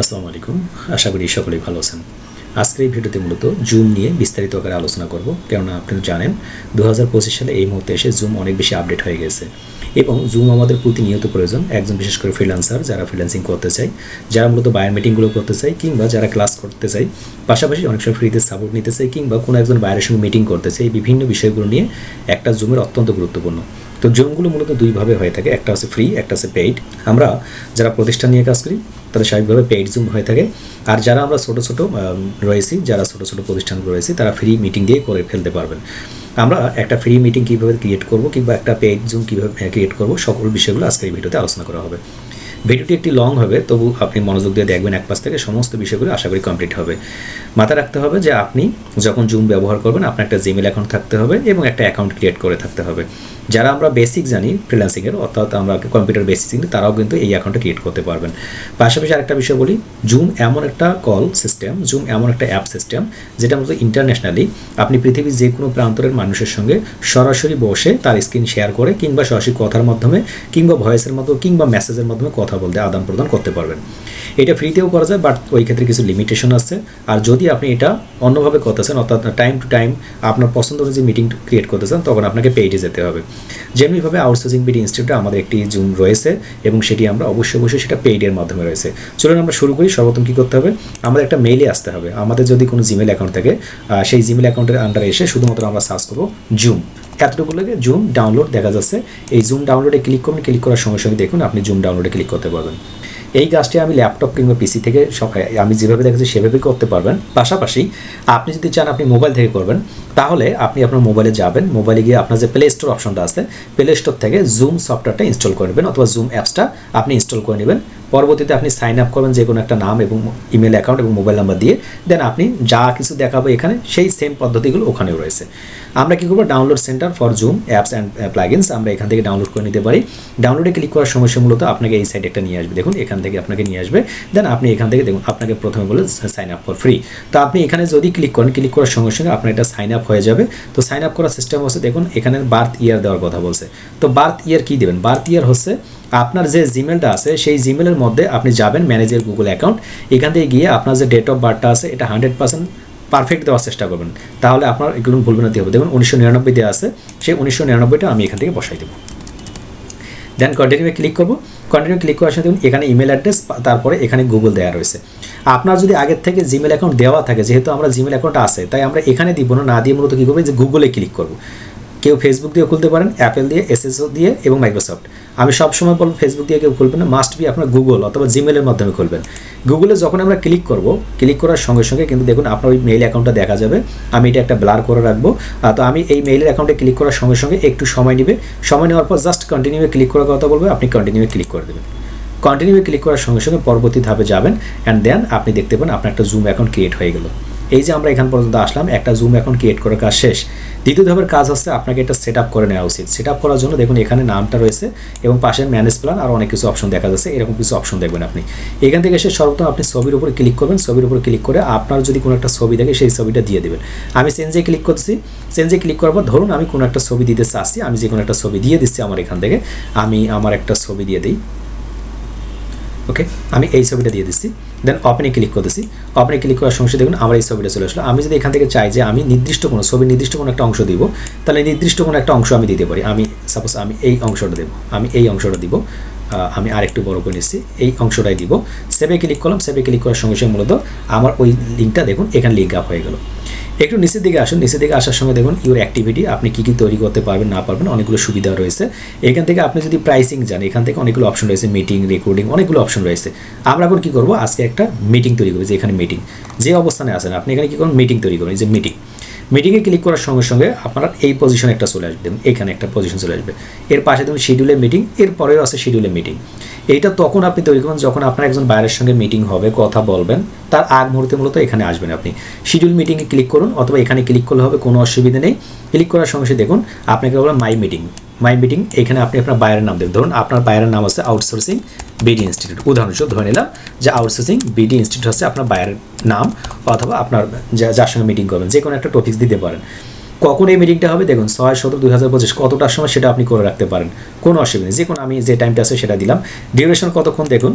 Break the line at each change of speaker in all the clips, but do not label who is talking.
আসসালামু আলাইকুম। আশা করি সকলেই ভালো আছেন। আজকের এই ভিডিওতে মূলত জুম নিয়ে বিস্তারিত আকারে আলোচনা করব, কেননা আপনারা জানেন 2025 সালে এই মুহূর্তে এসে জুম অনেক বেশি আপডেট হয়ে গেছে এবং জুম আমাদের প্রতিনিয়ত প্রয়োজন। একজন বিশেষ করে ফ্রিল্যান্সার যারা ফ্রিল্যান্সিং করতে চায়, যারা মূলত বায়ার মিটিংগুলো করতে চায়, কিংবা যারা ক্লাস করতে চায়, পাশাপাশি অনেক সময় ফ্রিতে সাপোর্ট নিতে চায়, কিংবা কোনো একজন বায়ারের সঙ্গে মিটিং করতে চায়, এই বিভিন্ন বিষয়গুলো নিয়ে একটা জুমের অত্যন্ত গুরুত্বপূর্ণ। তো জুমগুলো মূলত দুইভাবে হয়ে থাকে, একটা হচ্ছে ফ্রি, একটা হচ্ছে পেইড। আমরা যারা প্রতিষ্ঠান নিয়ে কাজ করি তাদের স্বাভাবিকভাবে পেইড জুম হয়ে থাকে, আর যারা আমরা ছোটো ছোটো রয়েছি, যারা ছোটো ছোটো প্রতিষ্ঠানগুলো রয়েছে, তারা ফ্রি মিটিং দিয়ে করে ফেলতে পারবেন। আমরা একটা ফ্রি মিটিং কীভাবে ক্রিয়েট করব কিংবা একটা পেইড জুম কীভাবে ক্রিয়েট করব, সকল বিষয়গুলো আজকের এই ভিডিওতে আলোচনা করা হবে। ভিডিওটি একটি লং হবে, তবু আপনি মনোযোগ দিয়ে দেখবেন, এক পাশ থেকে সমস্ত বিষয়গুলো আশা করি কমপ্লিট হবে। মাথায় রাখতে হবে যে আপনি যখন জুম ব্যবহার করবেন আপনার একটা জিমেল অ্যাকাউন্ট থাকতে হবে এবং একটা অ্যাকাউন্ট ক্রিয়েট করে থাকতে হবে। যারা আমরা বেসিক জানি ফ্রিল্যান্সিংয়ের, অর্থাৎ আমরা কম্পিউটার বেসিক জানি, তারাও কিন্তু এই অ্যাকাউন্টটা ক্রিয়েট করতে পারবেন। পাশাপাশি আরেকটা বিষয় বলি, জুম এমন একটা কল সিস্টেম, জুম এমন একটা অ্যাপ সিস্টেম যেটা মূলত ইন্টারন্যাশনালি আপনি পৃথিবীর যে কোনো প্রান্তরের মানুষের সঙ্গে সরাসরি বসে তার স্ক্রিন শেয়ার করে কিংবা সরাসরি কথার মাধ্যমে কিংবা ভয়েসের মাধ্যমে কিংবা মেসেজের মাধ্যমে কথা বলতে আদান প্রদান করতে পারবেন। এটা ফ্রিতেও করা যায়, বাট ওই ক্ষেত্রে কিছু লিমিটেশন আছে। আর যদি আপনি এটা অন্যভাবে করতেছেন, অর্থাৎ টাইম টু টাইম আপনার পছন্দ অনুযায়ী মিটিং ক্রিয়েট করতেছেন, তখন আপনাকে পেইডে যেতে হবে। যেমনিভাবে আউটসোর্সিং বিডি ইনস্টিটিউটে আমাদের একটি জুম রয়েছে এবং সেটি আমরা অবশ্যই সেটা পেইডের মাধ্যমে রয়েছে। চলুন আমরা শুরু করি। সর্বপ্রথম কী করতে হবে, আমাদের একটা মেইলে আসতে হবে। আমাদের যদি কোনো জিমেল অ্যাকাউন্ট থাকে, সেই জিমেল অ্যাকাউন্টের আন্ডারে এসে শুধুমাত্র আমরা সার্চ করবো জুম, এতটুকু লাগে জুম ডাউনলোড দেখা যাচ্ছে। এই জুম ডাউনলোডে ক্লিক করুন, ক্লিক করার সঙ্গে সঙ্গে দেখুন আপনি জুম ডাউনলোডে ক্লিক করতে পারবেন। এই কাজটি আমি ল্যাপটপ কিংবা পিসি থেকে আমি যেভাবে দেখেছি সেভাবেই করতে পারবেন। পাশাপাশি আপনি যদি চান আপনি মোবাইল থেকে করবেন, তাহলে আপনি আপনার মোবাইলে যাবেন, মোবাইলে গিয়ে আপনার যে প্লে স্টোর অপশনটা আছে, প্লে স্টোর থেকে জুম সফটওয়্যারটা ইনস্টল করে নেবেন অথবা জুম অ্যাপসটা আপনি ইনস্টল করে নেবেন। পরবর্তীতে আপনি সাইন আপ করবেন যে কোনো একটা নাম এবং ইমেল অ্যাকাউন্ট এবং মোবাইল নাম্বার দিয়ে, দেন আপনি যা কিছু দেখাবো এখানে সেই সেম পদ্ধতিগুলো ওখানেও রয়েছে। আমরা কী করবো, download centre for zoom apps and plugins আমরা এখান থেকে ডাউনলোড করে নিতে পারি। ডাউনলোডে ক্লিক করার সমস্যা মূলত আপনাকে এই সাইটে একটা নিয়ে আসবে, দেখুন এখান থেকে আপনাকে নিয়ে আসবে। দেন আপনি এখান থেকে দেখুন আপনাকে প্রথমে বলে সাইন আপ ফর ফ্রি। তো আপনি এখানে যদি ক্লিক করেন, ক্লিক করার সঙ্গে সঙ্গে আপনার এটা সাইন আপ হয়ে যাবে। তো সাইন আপ করার সিস্টেম হচ্ছে, দেখুন এখানে বার্থ ইয়ার দেওয়ার কথা বলছে। তো বার্থ ইয়ার কী দেবেন, বার্থ ইয়ার হচ্ছে আপনার যে জিমেলটা আছে সেই জিমেলের মধ্যে আপনি যাবেন, ম্যানেজের গুগল অ্যাকাউন্ট, এখান থেকে গিয়ে আপনার যে ডেট অফ বার্থটা আছে এটা 100% পারফেক্ট দেওয়ার চেষ্টা করবেন, তাহলে আপনার এগুলো ভুলবে না দিয়ে হবে। দেখুন 1999 দেওয়া আছে, সেই 1999টা আমি এখান থেকে বসাই দেবো। দেন কন্টিনিউয়ে ক্লিক করবো। কন্টিনিউ ক্লিক করার সাথে দেখুন এখানে ইমেল অ্যাড্রেস, তারপরে এখানে গুগল দেওয়া রয়েছে। আপনার যদি আগের থেকে জিমেল অ্যাকাউন্ট দেওয়া থাকে, যেহেতু আমরা জিমেল অ্যাকাউন্ট আছে তাই আমরা এখানে দিব না, দিয়ে মূলত কী করবো, যে গুগলে ক্লিক করবো। কেউ ফেসবুক দিয়ে খুলতে পারেন, অ্যাপেল দিয়ে, এসএসও দিয়ে এবং মাইক্রোসফট। আমি সবসময় বলবো ফেসবুক দিয়ে কেউ খুলবেন না, মাস্ট বি আপনার গুগল অথবা জিমেলের মাধ্যমে খুলবেন। গুগলে যখন আমরা ক্লিক করব, ক্লিক করার সঙ্গে সঙ্গে কিন্তু দেখুন আপনার ওই মেইল অ্যাকাউন্টটা দেখা যাবে। আমি এটা একটা ব্লার করে রাখবো। তো আমি এই মেইলের অ্যাকাউন্টে ক্লিক করার সঙ্গে সঙ্গে একটু সময় নেবে, সময় নেওয়ার পর জাস্ট কন্টিনিউয়ে ক্লিক করার কথা বলবে, আপনি কন্টিনিউয়ে ক্লিক করে দেবেন। কন্টিনিউয়ে ক্লিক করার সঙ্গে সঙ্গে পরবর্তী ধাপে যাবেন, অ্যান্ড দেন আপনি দেখতে পাবেন আপনার একটা জুম অ্যাকাউন্ট ক্রিয়েট হয়ে গেল। এই যে আমরা এখান পর্যন্ত আসলাম, একটা জুম অ্যাকাউন্ট ক্রিয়েট করার কাজ শেষ। দ্বিতীয় ধাপের কাজ হচ্ছে আপনাকে এটা সেট আপ করে নেওয়া উচিত। সেট আপ করার জন্য দেখুন এখানে নামটা রয়েছে এবং পাশে ম্যানেজ প্ল্যান আর অনেক কিছু অপশন দেখা যাচ্ছে, এরকম কিছু অপশন দেখবেন আপনি। এখান থেকে এসে সর্বপ্রথম আপনি ছবির উপরে ক্লিক করবেন। ছবির উপরে ক্লিক করে আপনার যদি কোনো একটা ছবি থাকে সেই ছবিটা দিয়ে দেবেন। আমি চেঞ্জে ক্লিক করছি। চেঞ্জে ক্লিক করার পর ধরুন আমি কোনো একটা ছবি দিতে চাচ্ছি, আমি যে কোনো একটা ছবি দিয়ে দিচ্ছি আমার এখান থেকে। আমি আমার একটা ছবি দিয়ে দিই, ওকে, আমি এই ছবিটা দিয়ে দিচ্ছি। দেন ওপেনে ক্লিক করতেছি। ওপেনে ক্লিক করার সঙ্গে দেখুন আমার এই ছবিটা চলে আসলো। আমি যদি এখান থেকে চাই যে আমি নির্দিষ্ট কোনো ছবির নির্দিষ্ট কোনো একটা অংশ দিব, তাহলে নির্দিষ্ট কোনো একটা অংশ আমি দিতে পারি। আমি সাপোজ আমি এই অংশটা দেবো, আমি এই অংশটা দিব, আমি আরেকটু বড় করে নিচ্ছি, এই অংশটাই দিব। সেভে ক্লিক করলাম। সেভে ক্লিক করার সঙ্গে সঙ্গে মূলত আমার ওই লিঙ্কটা দেখুন এখানে লিঙ্ক আপ হয়ে গেল। একটু নিচের দিকে আসুন। নিচের দিকে আসার সঙ্গে দেখুন ইউর অ্যাক্টিভিটি, আপনি কী কী তৈরি করতে পারবেন না পারবেন, অনেকগুলো সুবিধা রয়েছে। এখান থেকে আপনি যদি প্রাইসিং যান, এখান থেকে অনেকগুলো অপশন রয়েছে, মিটিং, রেকর্ডিং, অনেকগুলো অপশন রয়েছে। আমরা এখন কী করবো, আজকে একটা মিটিং তৈরি করবো। যে এখানে মিটিং, যে অবস্থানে আছেন আপনি এখানে কী করুন, মিটিং তৈরি করুন। এই যে মিটিং, মিটিংয়ে ক্লিক করার সঙ্গে সঙ্গে আপনার এই পজিশনে একটা চলে আসবে, দেখুন এখানে একটা পজিশন চলে আসবে। এর পাশে দেখুন শিডিউলের মিটিং, এরপরেও আছে শিডিউলের মিটিং। এইটা তখন আপনি তৈরি করুন যখন আপনার একজন বাইরের সঙ্গে মিটিং হবে, কথা বলবেন, তার আগ মুহূর্তে মূলত এখানে আসবেন আপনি। শিডিউল মিটিংয়ে ক্লিক করুন অথবা এখানে ক্লিক করলে হবে, কোনো অসুবিধা নেই। ক্লিক করার সঙ্গে সঙ্গে দেখুন আপনাকে বলবেন মাই মিটিং। মাই মিটিং, এখানে আপনি আপনার বাইরের নাম দেবেন। ধরুন আপনার বাইরের নাম হচ্ছে আউটসোর্সিং বিডি ইনস্টিটিউট, উদাহরণস্বরূপ ধরে নিলাম যে আউটসোর্সিং বিডি ইনস্টিটিউট হচ্ছে আপনার বাইরের নাম, অথবা আপনার যার সঙ্গে মিটিং করবেন যে কোনো একটা টপিক্স দিতে পারেন। কখন এই মিটিংটা হবে দেখুন 6/7/2025 কতটার সময় সেটা আপনি করে রাখতে পারেন, কোনো অসুবিধা নেই। যে কোনো আমি যে টাইমটা আছে সেটা দিলাম। ডিউরেশন কতক্ষণ দেখুন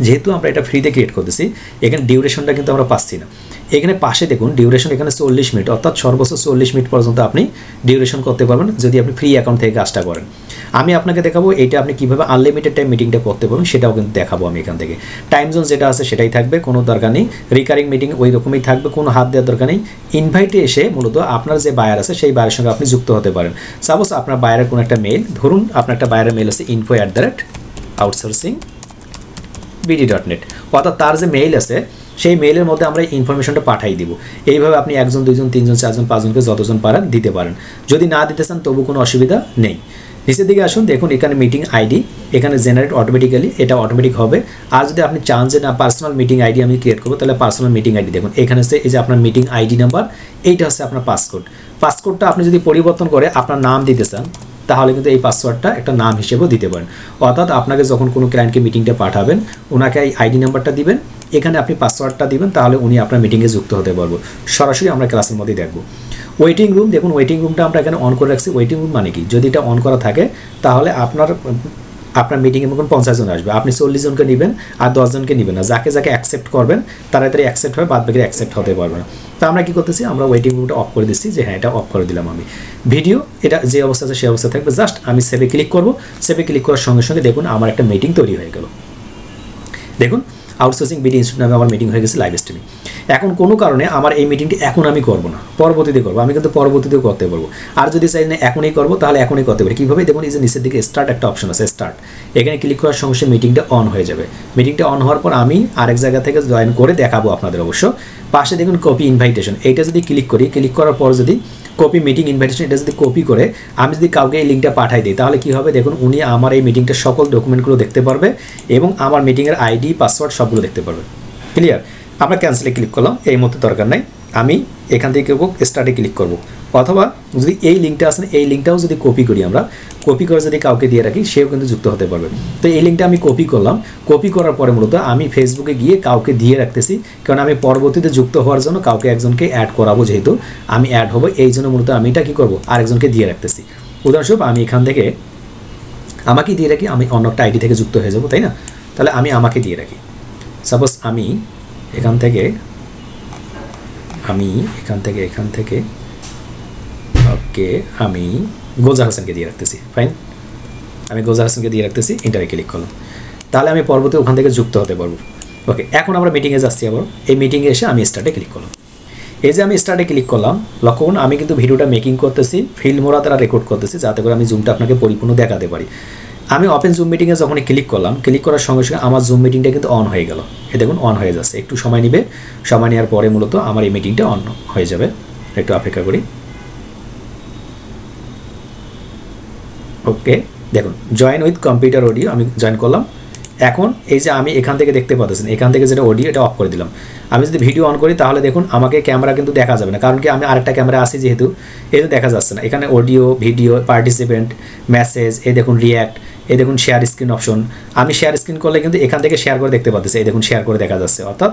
যেহেতু আমরা এটা ফ্রিতে ক্রিয়েট করতেছি, এখানে ডিউরেশনটা কিন্তু আমরা পাচ্ছি না। এখানে পাশে দেখুন ডিউরেশন এখানে 40 মিনিট, অর্থাৎ সর্বোচ্চ 40 মিনিট পর্যন্ত আপনি ডিউরেশন করতে পারবেন যদি আপনি ফ্রি অ্যাকাউন্ট থেকে কাজটা করেন। আমি আপনাকে দেখাবো এটা আপনি কীভাবে আনলিমিটেড টাইম মিটিংটা করতে পারবেন, সেটাও কিন্তু দেখাবো আমি এখান থেকে। টাইম জোন যেটা আছে সেটাই থাকবে, কোনো দরকার নেই। রিকারিং মিটিং ওই রকমই থাকবে, কোনো হাত দেওয়ার দরকার নেই। ইনভাইটে এসে মূলত আপনার যে বায়ার আছে সেই বায়ারের সঙ্গে আপনি যুক্ত হতে পারেন। সাপোজ আপনার বায়ারের কোনো একটা মেইল, ধরুন আপনার একটা বায়ারের মেইল আছে info@outsourcingbd.net, অর্থাৎ তার যে মেইল আছে সেই মেইলের মধ্যে আমরা ইনফরমেশনটা পাঠাই দিব। এইভাবে আপনি 1 জন 2 জন 3 জন 4 জন 5 জনকে যতজন পারেন দিতে পারেন। যদি না দিতে চান তবু কোনো অসুবিধা নেই। নিচের দিকে আসুন, দেখুন এখানে মিটিং আইডি, এখানে জেনারেট অটোমেটিক্যালি, এটা অটোমেটিক হবে। আর যদি আপনি চান যে না পার্সোনাল মিটিং আইডি আমি ক্রিয়েট করবো, তাহলে পার্সোনাল মিটিং আইডি দেখুন এখানে হচ্ছে এই যে আপনার মিটিং আইডি নাম্বার, এইটা হচ্ছে আপনার পাসকোড। পাসকোডটা আপনি যদি পরিবর্তন করে আপনার নাম দিতে চান তাহলে কিন্তু এই পাসওয়ার্ডটা একটা নাম হিসেবেও দিতে পারেন। অর্থাৎ আপনাকে যখন কোনো ক্লায়েন্টকে মিটিংটা পাঠাবেন ওনাকে এই আইডি নাম্বারটা দিবেন, এখানে আপনি পাসওয়ার্ডটা দিবেন, তাহলে উনি আপনার মিটিংয়ে যুক্ত হতে পারবো। সরাসরি আমরা ক্লাসের মধ্যেই দেখবো। ওয়েটিং রুম দেখুন, ওয়েটিং রুমটা আমরা এখানে অন করে রাখছি। ওয়েটিং রুম মানে কি, যদি এটা অন করা থাকে তাহলে আপনার মিটিংয়ে মতন 50 জন আসবে, আপনি 40 জনকে নেবেন আর 10 জনকে নেবেন না। যাকে যাকে অ্যাকসেপ্ট করবেন তাড়াতাড়ি অ্যাকসেপ্ট হবে, বাদ বাকি অ্যাকসেপ্ট হতে পারবে না। তো আমরা কী করতেছি, আমরা ওয়েটিং রুমটা অফ করে দিচ্ছি, যে হ্যাঁ এটা অফ করে দিলাম আমি। ভিডিও এটা যে অবস্থা আছে সেই অবস্থা থাকবে, জাস্ট আমি সেভে ক্লিক করব। সেভে ক্লিক করার সঙ্গে সঙ্গে দেখুন আমার একটা মিটিং তৈরি হয়ে গেল। দেখুন আউটসোর্সিং বিডি ইনস্টিটিউট নামে আমার মিটিং হয়ে গেছে লাইভ স্ট্রিমিং। এখন কোনো কারণে আমার এই মিটিংটি এখন আমি করব না, পরবর্তীতে করবো। আমি কিন্তু পরবর্তীতেও করতে পারবো। আর যদি চাই না এখনই করবো তাহলে এখনই করতে পারি। কীভাবে দেখুন, এই যে নিচের দিকে স্টার্ট একটা অপশন আছে, স্টার্ট, এখানে ক্লিক করার সঙ্গে সঙ্গে মিটিংটা অন হয়ে যাবে। মিটিংটা অন হওয়ার পর আমি আরেক জায়গা থেকে জয়েন করে দেখাবো আপনাদের অবশ্য। পাশে দেখুন কপি ইনভাইটেশন, এইটা যদি ক্লিক করি, ক্লিক করার পর যদি কপি মিটিং ইনভাইটেশন, এটা যদি কপি করে আমি যদি কাউকে এই লিঙ্কটা পাঠাই দিই তাহলে কী হবে দেখুন, উনি আমার এই মিটিংটার সকল ডকুমেন্টগুলো দেখতে পারবে এবং আমার মিটিংয়ের আইডি পাসওয়ার্ড সবগুলো দেখতে পারবে। ক্লিয়ার? আমরা ক্যান্সেলে ক্লিক করলাম, এই মুহূর্তে দরকার নাই। আমি এখান থেকে স্টার্টে ক্লিক করব, অথবা যদি এই লিঙ্কটা আসেন এই লিঙ্কটাও যদি কপি করি, আমরা কপি করে যদি কাউকে দিয়ে রাখি সেও কিন্তু যুক্ত হতে পারবে। তো এই লিঙ্কটা আমি কপি করলাম, কপি করার পরে মূলত আমি ফেসবুকে গিয়ে কাউকে দিয়ে রাখতেছি, কারণ আমি পরবর্তীতে যুক্ত হওয়ার জন্য কাউকে একজনকে অ্যাড করাবো, যেহেতু আমি অ্যাড হবো এই জন্য মূলত আমি এটা কী করবো আরেকজনকে দিয়ে রাখতেছি। উদাহরণস্বরূপ আমি এখান থেকে আমাকে দিয়ে রাখি, আমি অন্য একটা আইডি থেকে যুক্ত হয়ে যাবো, তাই না? তাহলে আমি আমাকে দিয়ে রাখি। সাপোজ আমি এখান থেকে ওকে আমি গোলজার হোসেনকে দিয়ে রাখতেছি। ফাইন, আমি গোলজার হোসেনকে দিয়ে রাখতেছি, ইন্টারে ক্লিক করলাম। তাহলে আমি পরবর্তী ওখান থেকে যুক্ত হতে পারবো। ওকে, এখন আমরা মিটিংয়ে যাচ্ছি। আবার এই মিটিংয়ে এসে আমি স্টার্টে ক্লিক করলাম। এই যে আমি স্টার্টে ক্লিক করলাম, লক্ষ্য করুন আমি কিন্তু ভিডিওটা মেকিং করতেছি, ফিল্ম মোড়া দ্বারা রেকর্ড করতেছি, যাতে করে আমি জুমটা আপনাকে পরিপূর্ণ দেখাতে পারি। আমি ওপেন জুম মিটিংয়ে যখনই ক্লিক করলাম, ক্লিক করার সঙ্গে সঙ্গে আমার জুম মিটিংটা কিন্তু অন হয়ে গেল। এ দেখুন অন হয়ে যাচ্ছে, একটু সময় নেবে, সময় নেওয়ার পরে মূলত আমার এই মিটিংটা অন হয়ে যাবে। একটু অপেক্ষা করি। ওকে, দেখুন জয়েন উইথ কম্পিউটার অডিও আমি জয়েন করলাম। এখন এই যে আমি এখান থেকে দেখতে পাচ্ছেন, এখান থেকে যেটা অডিও এটা অফ করে দিলাম। আমি যদি ভিডিও অন করি তাহলে দেখুন আমাকে ক্যামেরা কিন্তু দেখা যাবে না, কারণ কি আমি আরেকটা ক্যামেরা আসি যেহেতু, এই দেখা যাচ্ছে না। এখানে অডিও, ভিডিও, পার্টিসিপেন্ট, মেসেজ, এই দেখুন রিয়্যাক্ট, এই দেখুন শেয়ার স্ক্রিন অপশন। আমি শেয়ার স্ক্রিন করলে কিন্তু এখান থেকে শেয়ার করে দেখতে পাচ্ছি, এই দেখুন শেয়ার করে দেখা যাচ্ছে। অর্থাৎ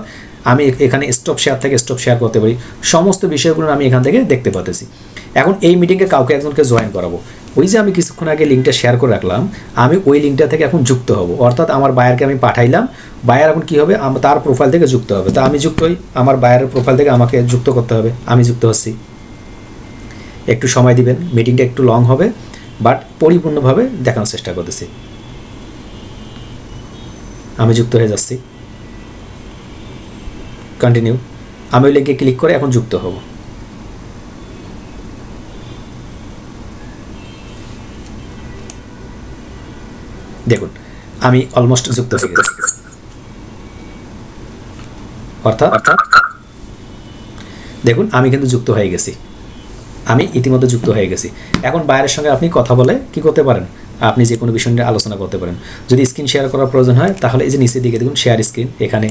আমি এখানে স্টপ শেয়ার থেকে স্টপ শেয়ার করতে পারি, সমস্ত বিষয়গুলো আমি এখান থেকে দেখতে পাচ্ছি। এখন এই মিটিংয়ে কাউকে একজনকে জয়েন করাবো, ওই যে আমি কিছুক্ষণ আগে লিঙ্কটা শেয়ার করে রাখলাম, আমি ওই লিঙ্কটা থেকে এখন যুক্ত হব। অর্থাৎ আমার বায়ারকে আমি পাঠাইলাম, বায়ার এখন কী হবে তার প্রোফাইল থেকে যুক্ত হবে। তা আমি যুক্ত হই, আমার বায়ারের প্রোফাইল থেকে আমাকে যুক্ত করতে হবে, আমি যুক্ত হচ্ছি। একটু সময় দিবেন, মিটিংটা একটু লং হবে, বাট পরিপূর্ণভাবে দেখানোর চেষ্টা করতেছি। আমি যুক্ত হয়ে যাচ্ছি, কন্টিনিউ। আমি ওই লিঙ্কে ক্লিক করে এখন যুক্ত হব। দেখুন আমি অলমোস্ট যুক্ত হয়ে গেছি। অর্থাৎ দেখুন আমি কিন্তু যুক্ত হয়ে গেছি, আমি ইতিমধ্যে যুক্ত হয়ে গেছি। এখন বাইরের সঙ্গে আপনি কথা বলে কি করতে পারেন, আপনি যে কোনো বিষয় নিয়ে আলোচনা করতে পারেন। যদি স্ক্রিন শেয়ার করার প্রয়োজন হয় তাহলে এই যে নিচের দিকে দেখুন শেয়ার স্ক্রিন, এখানে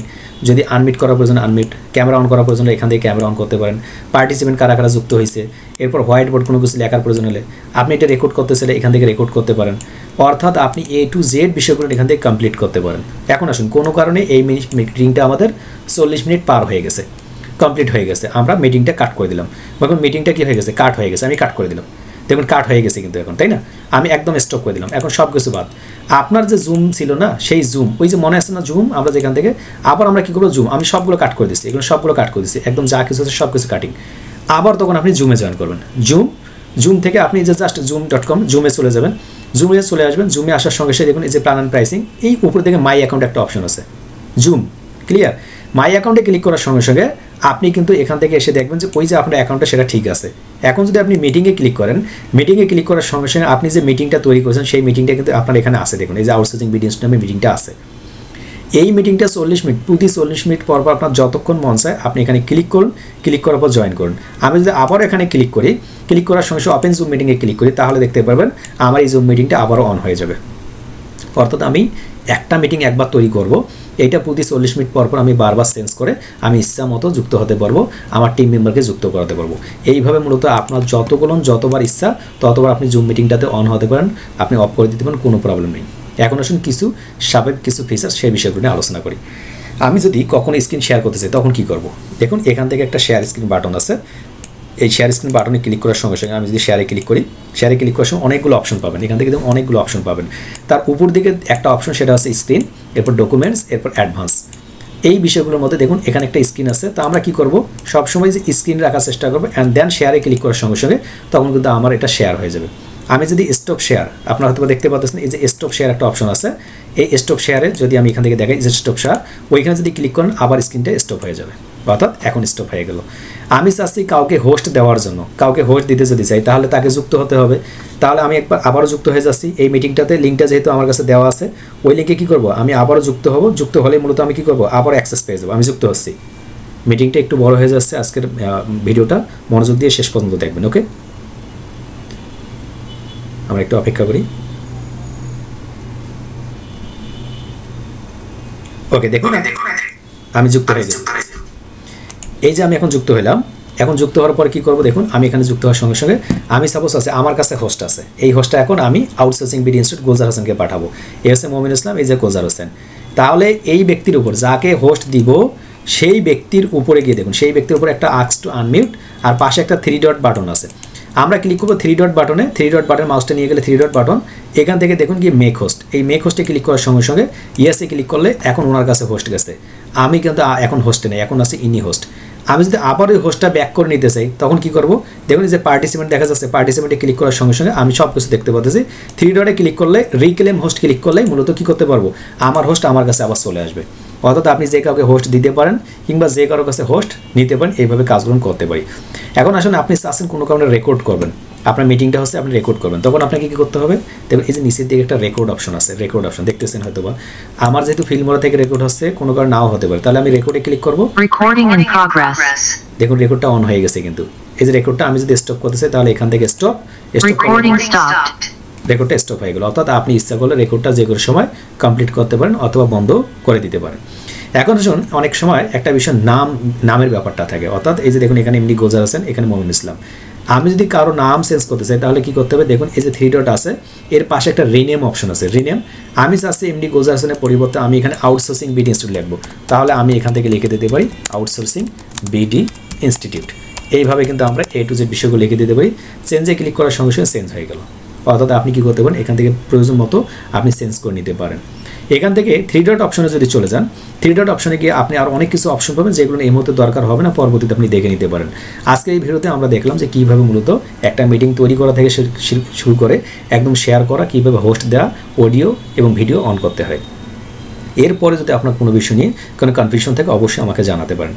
যদি আনমিট করার প্রয়োজন আনমিট, ক্যামেরা অন করার প্রয়োজন এখান থেকে ক্যামেরা অন করতে পারেন। পার্টিসিপেন্ট কারা কারা যুক্ত হয়েছে, এরপর হোয়াইট বোর্ড কোনো কিছু লেখার প্রয়োজন হলে আপনি এটা রেকর্ড করতে চাইলে এখান থেকে রেকর্ড করতে পারেন। অর্থাৎ আপনি A to Z বিষয়গুলো এখান থেকে কমপ্লিট করতে পারেন। এখন আসুন, কোনো কারণে এই মিটিংটা আমাদের 40 মিনিট পার হয়ে গেছে, কমপ্লিট হয়ে গেছে, আমরা মিটিংটা কাট করে দিলাম। এখন মিটিংটা কী হয়ে গেছে, কাট হয়ে গেছে, আমি কাট করে দিলাম। দেখুন কাট হয়ে গেছে কিন্তু এখন, তাই না? আমি একদম স্টপ করে দিলাম, এখন সব কিছু বাদ। আপনার যে জুম ছিল না, সেই জুম, ওই যে মনে আছে না জুম, আমরা যেখান থেকে আবার আমরা কী করবো, জুম আমি সবগুলো কাট করে দিচ্ছি, এগুলো সবগুলো কাট করে দিচ্ছি, একদম যা কিছু আছে সব কিছু কাটিং। আবার তখন আপনি জুমে জয়েন করবেন। জুম থেকে আপনি যে জাস্ট zoom.com জুমে চলে যাবেন, জুমে চলে আসবেন। জুমে আসার সঙ্গে সঙ্গে দেখুন এই যে প্ল্যান অ্যান্ড প্রাইসিং, এই উপর থেকে মাই অ্যাকাউন্ট একটা অপশন আছে, জুম, ক্লিয়ার? মাই অ্যাকাউন্টে ক্লিক করার সঙ্গে সঙ্গে আপনি কিন্তু এখান থেকে এসে দেখবেন যে ওই যে আপনার অ্যাকাউন্টটা সেটা ঠিক আছে। এখন যদি আপনি মিটিংয়ে ক্লিক করেন, মিটিংয়ে ক্লিক করার সঙ্গে সঙ্গে আপনি যে মিটিংটা তৈরি করেছেন সেই মিটিংটা কিন্তু আপনার এখানে আছে। দেখুন এই যে আউটসোর্সিং বিডিংস নামে মিটিংটা আছে। এই মিটিংটা 40 মিনিট, প্রতি 40 মিনিট পর পর আপনার যতক্ষণ মন চায় আপনি এখানে ক্লিক করুন, ক্লিক করার পর জয়েন করুন। আমি যদি আবার এখানে ক্লিক করি, ক্লিক করার সঙ্গে সঙ্গে ওপেন জুম মিটিংয়ে ক্লিক করি, তাহলে দেখতে পারবেন আমার এই জুম মিটিংটা আবারও অন হয়ে যাবে। অর্থাৎ আমি একটা মিটিং একবার তৈরি করব, এইটা প্রতি 40 মিনিট পর পর আমি বারবার চেঞ্জ করে আমি ইচ্ছা মতো যুক্ত হতে পারবো, আমার টিম মেম্বারকে যুক্ত করাতে পারবো। এইভাবে মূলত আপনার যতবার ইচ্ছা ততবার আপনি জুম মিটিংটাতে অন হতে পারেন, আপনি অফ করে দিতে পারেন, কোনো প্রবলেম নেই। এখন আসুন কিছু কিছু ফিচার সেই বিষয়গুলো নিয়ে আলোচনা করি। আমি যদি কখনো স্ক্রিন শেয়ার করতে চাই তখন কী করব? দেখুন এখান থেকে একটা শেয়ার স্ক্রিন বাটন আছে, এই শেয়ার স্ক্রিন বাটনে ক্লিক করার সঙ্গে সঙ্গে আমি যদি শেয়ারে ক্লিক করি, শেয়ারে ক্লিক করার সময় অনেকগুলো অপশন পাবেন, এখান থেকে দেখুন অনেকগুলো অপশন পাবেন। তার উপর দিকে একটা অপশন সেটা হচ্ছে স্ক্রিন, এরপর ডকুমেন্টস, এরপর অ্যাডভান্স। এই বিষয়গুলোর মধ্যে দেখুন এখানে একটা স্ক্রিন আছে। তো আমরা কী করব, সবসময় যে স্ক্রিন রাখার চেষ্টা করবো, অ্যান্ড দেন শেয়ারে ক্লিক করার সঙ্গে সঙ্গে তখন কিন্তু আমার এটা শেয়ার হয়ে যাবে। আমি যদি স্টপ শেয়ার, আপনারা হয়তো দেখতে পাচ্ছেন এই যে স্টপ শেয়ার একটা অপশন আছে, এই স্টপ শেয়ারে যদি আমি এখান থেকে দেখাই যে স্টপ শেয়ার, ওইখানে যদি ক্লিক করেন আবার স্ক্রিনটা স্টপ হয়ে যাবে, অর্থাৎ এখন স্টপ হয়ে গেল। আমি চাচ্ছি কাউকে হোস্ট দেওয়ার জন্য, কাউকে হোস্ট দিতে যদি চাই তাহলে তাকে যুক্ত হতে হবে। তাহলে আমি একবার আবারও যুক্ত হয়ে যাচ্ছি এই মিটিংটাতে, লিঙ্কটা যেহেতু আমার কাছে দেওয়া আছে, ওই লিঙ্কে কী করবো, আমি আবারও যুক্ত হব। যুক্ত হলে মূলত আমি কী করবো, আবার অ্যাক্সেস পেয়ে যাবো, আমি যুক্ত হচ্ছি। মিটিংটা একটু বড় হয়ে যাচ্ছে, আজকের ভিডিওটা মনোযোগ দিয়ে শেষ পর্যন্ত দেখবেন, ওকে? আমরা একটু অপেক্ষা করি। ওকে, দেখুন আমি যুক্ত হয়ে গেছি। এই যে আমি এখন যুক্ত হলাম, এখন যুক্ত হওয়ার পর কী করবো, দেখুন আমি এখানে যুক্ত হওয়ার সঙ্গে সঙ্গে আমি সাপোজ আছে আমার কাছে হোস্ট আছে, এই হোস্টটা এখন আমি আউটসোর্সিং বিডি ইনস্টিটিউট গোলজার হোসেনকে পাঠাবো। এই হচ্ছে মমিন ইসলাম, এই যে গোলজার হোসেন। তাহলে এই ব্যক্তির উপর যাকে হোস্ট দিব সেই ব্যক্তির উপরে গিয়ে দেখুন, সেই ব্যক্তির উপরে একটা আস্ক টু আনমিউট আর পাশে একটা 3 ডট বাটন আছে। আমরা ক্লিক করবো 3 ডট বাটনে, 3 ডট বাটন মাউসটা নিয়ে গেলে 3 ডট বাটন, এখান থেকে দেখুন কি মেক হোস্ট, এই মেক হোস্টে ক্লিক করার সঙ্গে সঙ্গে ইয়েসে ক্লিক করলে এখন ওনার কাছে হোস্ট গেছে। আমি কিন্তু এখন হোস্টে নেই, এখন আছে ইনি হোস্ট। আমি যদি আবার ওই হোস্টটা ব্যাক করে নিতে চাই তখন কী করবো, দেখুন যে পার্টিসিপেন্ট দেখা যাচ্ছে, পার্টিসিপেন্টে ক্লিক করার সঙ্গে সঙ্গে আমি সব কিছু দেখতে পাচ্ছি। 3 ডটে ক্লিক করলে রিক্লেম হোস্ট ক্লিক করলে মূলত কী করতে পারবো, আমার হোস্ট আমার কাছে আবার চলে আসবে। অর্থাৎ আপনি যে কাউকে হোস্ট দিতে পারেন কিংবা যে কারোর কাছে হোস্ট নিতে পারেন, এইভাবে কাজগুলো করতে পারি। এখন আসুন আপনি চাচ্ছেন কোনো কারণে রেকর্ড করবেন, আপনার মিটিংটা হচ্ছে আপনি রেকর্ড করবেন, তখন আপনাকে কী করতে হবে, দেখুন এই যে নিচের দিকে একটা রেকর্ড অপশন আছে, রেকর্ড অপশন দেখতেছেন হয়তো বা। আমার যেহেতু ফিল্মোরা থেকে রেকর্ড হচ্ছে, কোনো কারণে নাও হতে পারে, তাহলে আমি রেকর্ডে ক্লিক করবো। দেখুন রেকর্ডটা অন হয়ে গেছে, কিন্তু এই যে রেকর্ডটা আমি যদি স্টপ করতে চাই তাহলে এখান থেকে স্টপ, রেকর্ডটা স্টপ হয়ে গেল। অর্থাৎ আপনি ইচ্ছা করলে রেকর্ডটা যে কোনো সময় কমপ্লিট করতে পারেন অথবা বন্ধ করে দিতে পারেন। এখন শুনুন, অনেক সময় একটা বিষয় নামের ব্যাপারটা থাকে, অর্থাৎ এই যে দেখুন এখানে এমডি গোলজার আছেন, এখানে মমিন ইসলাম। আমি যদি কারো নাম চেঞ্জ করতে চাই তাহলে কী করতে হবে, দেখুন এই যে 3 ডট আছে, এর পাশে একটা রিনেম অপশন আছে, রিনেম। আমি চাচ্ছি এমডি গোলজার হাসানের পরিবর্তে আমি এখানে আউটসোর্সিং বিডি ইনস্টিটিউট লিখবো, তাহলে আমি এখান থেকে লিখে দিতে পারি আউটসোর্সিং বিডি ইনস্টিটিউট। এইভাবে কিন্তু আমরা A to Z বিষয়গুলো লিখে দিতে পারি। চেঞ্জে ক্লিক করার সঙ্গে সঙ্গে চেঞ্জ হয়ে গেল। অর্থাৎ আপনি কী করতে পারেন, এখান থেকে প্রয়োজন মতো আপনি চেঞ্জ করে নিতে পারেন। এখান থেকে 3 ডট অপশনে যদি চলে যান, 3 ডট অপশনে গিয়ে আপনি আর অনেক কিছু অপশন পাবেন যেগুলো এই মুহূর্তে দরকার হবে না, পরবর্তীতে আপনি দেখে নিতে পারেন। আজকের এই ভিডিওতে আমরা দেখলাম যে কীভাবে মূলত একটা মিটিং তৈরি করা থেকে শুরু করে একদম শেয়ার করা, কীভাবে হোস্ট দেওয়া, অডিও এবং ভিডিও অন করতে হয়। এরপরে যদি আপনার কোনো বিষয় নিয়ে কোনো কনফিউশন থাকে অবশ্যই আমাকে জানাতে পারেন।